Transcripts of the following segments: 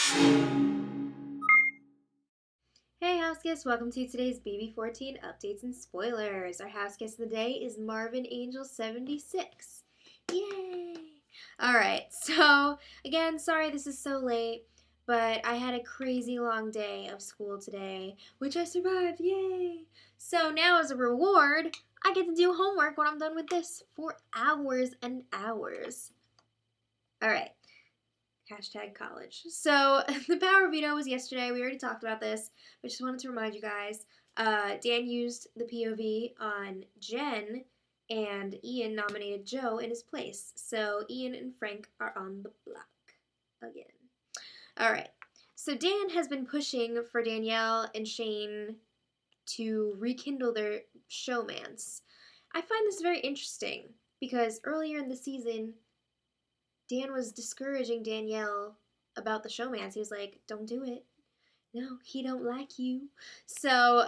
Hey Houseguest, welcome to today's BB14 updates and spoilers. Our houseguest of the day is Marvin Angel 76. Yay! Alright, so again, sorry this is so late, but I had a crazy long day of school today, which I survived, yay! So now as a reward, I get to do homework when I'm done with this for hours and hours. Alright. Hashtag college. So the power veto was yesterday. We already talked about this, but just wanted to remind you guys. Dan used the POV on Jen, and Ian nominated Joe in his place. So Ian and Frank are on the block again. All right. So Dan has been pushing for Danielle and Shane to rekindle their showmance. I find this very interesting because earlier in the season, Dan was discouraging Danielle about the showmance. He was like, don't do it. No, he don't like you. So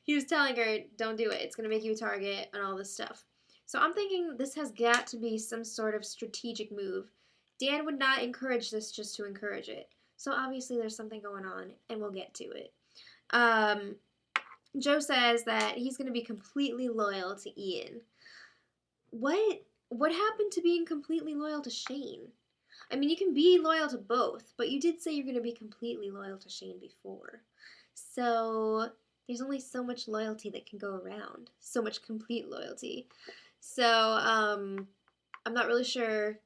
he was telling her, don't do it. It's going to make you a target and all this stuff. So I'm thinking this has got to be some sort of strategic move. Dan would not encourage this just to encourage it. So obviously there's something going on, and we'll get to it. Joe says that he's going to be completely loyal to Ian. What happened to being completely loyal to Shane? I mean, you can be loyal to both, but you did say you're going to be completely loyal to Shane before. So there's only so much loyalty that can go around. So much complete loyalty. So I'm not really sure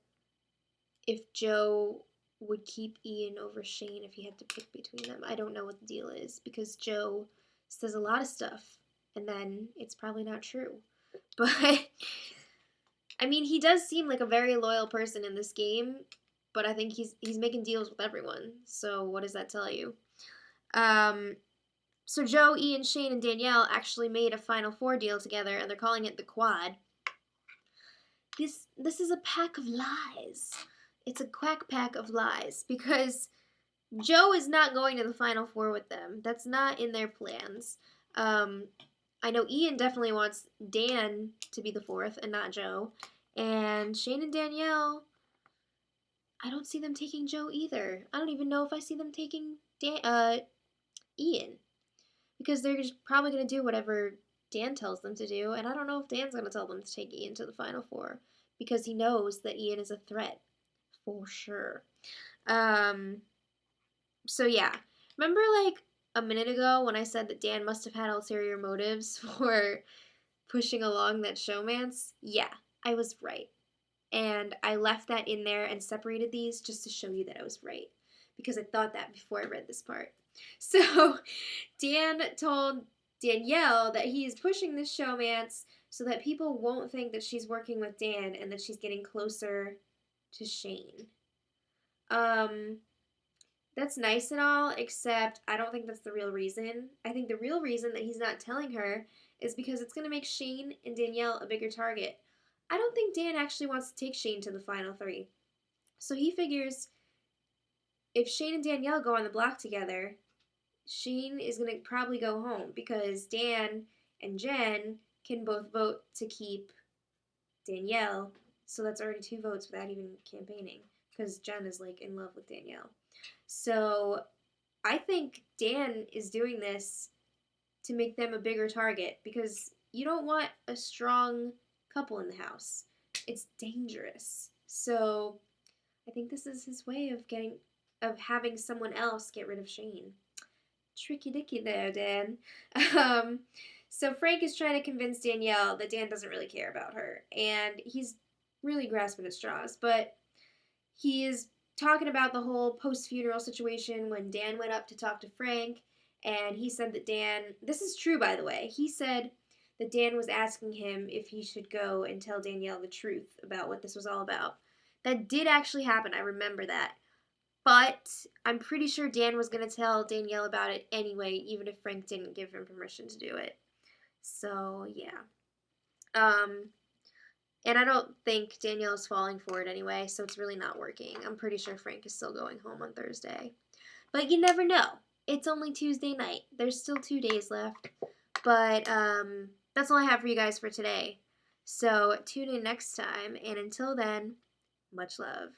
if Joe would keep Ian over Shane if he had to pick between them. I don't know what the deal is because Joe says a lot of stuff and then it's probably not true. But I mean, he does seem like a very loyal person in this game, but I think he's making deals with everyone. So what does that tell you? So Joe, Ian, Shane, and Danielle actually made a Final Four deal together, and they're calling it the Quad. This is a pack of lies. It's a quack pack of lies because Joe is not going to the Final Four with them. That's not in their plans. I know Ian definitely wants Dan to be the fourth and not Joe. And Shane and Danielle, I don't see them taking Joe either. I don't even know if I see them taking Ian. Because they're just probably going to do whatever Dan tells them to do. And I don't know if Dan's going to tell them to take Ian to the Final Four. Because he knows that Ian is a threat. For sure. So yeah. Remember like a minute ago when I said that Dan must have had ulterior motives for pushing along that showmance? Yeah, I was right. And I left that in there and separated these just to show you that I was right. Because I thought that before I read this part. So Dan told Danielle that he is pushing this showmance so that people won't think that she's working with Dan and that she's getting closer to Shane. That's nice and all, except I don't think that's the real reason. I think the real reason that he's not telling her is because it's going to make Shane and Danielle a bigger target. I don't think Dan actually wants to take Shane to the final three. So he figures if Shane and Danielle go on the block together, Shane is going to probably go home because Dan and Jen can both vote to keep Danielle. So that's already 2 votes without even campaigning because Jen is like in love with Danielle. So I think Dan is doing this to make them a bigger target because you don't want a strong couple in the house. It's dangerous. So I think this is his way of having someone else get rid of Shane. Tricky dicky there, Dan. So Frank is trying to convince Danielle that Dan doesn't really care about her, and he's really grasping at straws, but he is talking about the whole post-funeral situation when Dan went up to talk to Frank, and he said that Dan, this is true by the way, he said that Dan was asking him if he should go and tell Danielle the truth about what this was all about. That did actually happen, I remember that. But I'm pretty sure Dan was going to tell Danielle about it anyway, even if Frank didn't give him permission to do it. So, yeah. And I don't think Danielle's falling for it anyway, so it's really not working. I'm pretty sure Frank is still going home on Thursday. But you never know. It's only Tuesday night. There's still 2 days left. But that's all I have for you guys for today. So tune in next time, and until then, much love.